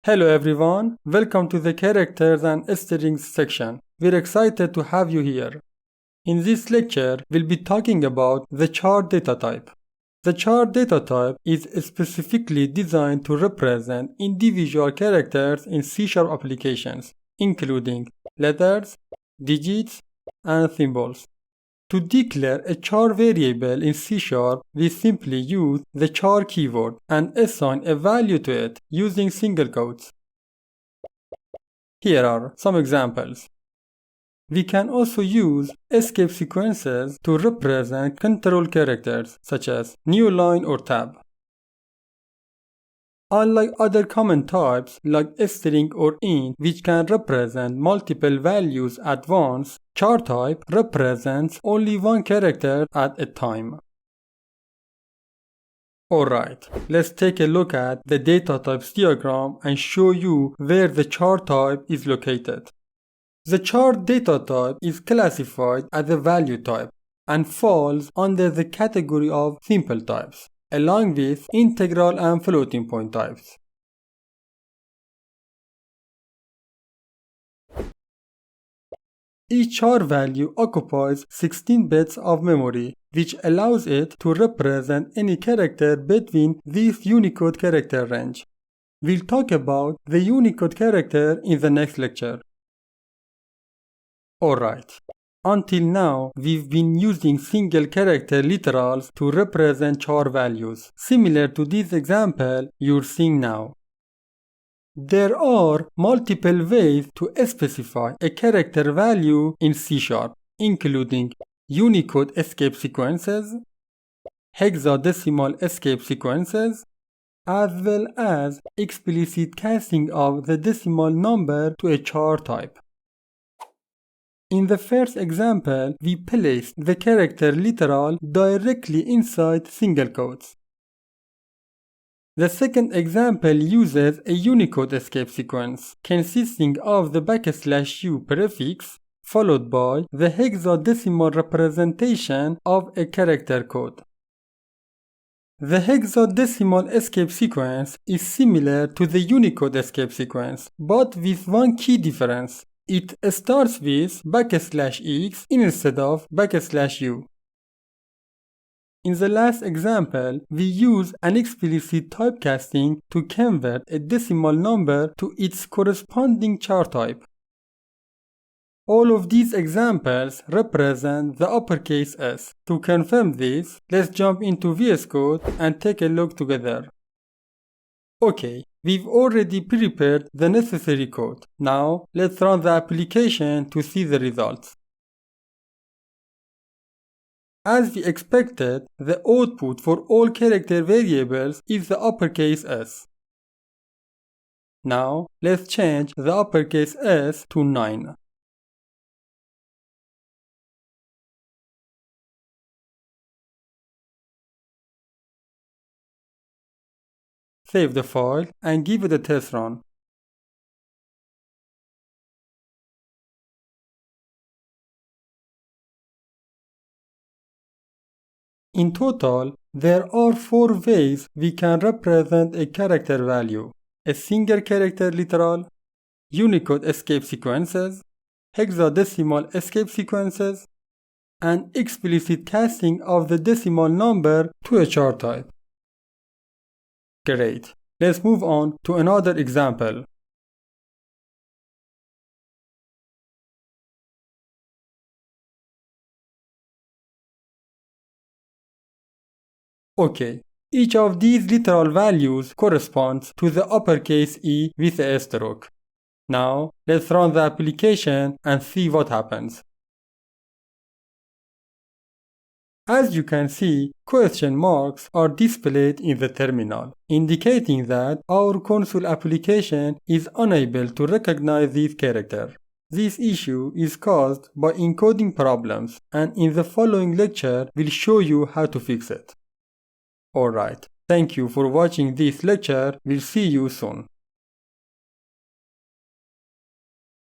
Hello everyone, welcome to the characters and strings section. We're excited to have you here. In this lecture, we'll be talking about the char data type. The char data type is specifically designed to represent individual characters in C# applications, including letters, digits, and symbols. To declare a char variable in C#, we simply use the char keyword and assign a value to it using single quotes. Here are some examples. We can also use escape sequences to represent control characters such as new line or tab. Unlike other common types like string or int, which can represent multiple values at once, char type represents only one character at a time. Alright, let's take a look at the data types diagram and show you where the char type is located. The char data type is classified as a value type and falls under the category of simple types, along with integral and floating point types. Each char value occupies 16 bits of memory, which allows it to represent any character between this Unicode character range. We'll talk about the Unicode character in the next lecture. Alright, until now we've been using single character literals to represent char values, similar to this example you're seeing now. There are multiple ways to specify a character value in C#, including Unicode escape sequences, hexadecimal escape sequences, as well as explicit casting of the decimal number to a char type. In the first example, we placed the character literal directly inside single quotes. The second example uses a Unicode escape sequence consisting of the \u prefix followed by the hexadecimal representation of a character code. The hexadecimal escape sequence is similar to the Unicode escape sequence, but with one key difference. It starts with \x instead of \u. In the last example, we use an explicit typecasting to convert a decimal number to its corresponding char type. All of these examples represent the uppercase S. To confirm this, let's jump into VS Code and take a look together. Okay, we've already prepared the necessary code. Now, let's run the application to see the results. As we expected, the output for all character variables is the uppercase S. Now, let's change the uppercase S to 9. Save the file and give it a test run. In total, there are 4 ways we can represent a character value: a single character literal, Unicode escape sequences, hexadecimal escape sequences, and explicit casting of the decimal number to a char type. Great. Let's move on to another example. Okay, each of these literal values corresponds to the uppercase E with a stroke. Now, let's run the application and see what happens. As you can see, question marks are displayed in the terminal, indicating that our console application is unable to recognize this character. This issue is caused by encoding problems, and in the following lecture, we'll show you how to fix it. Alright, thank you for watching this lecture. We'll see you soon.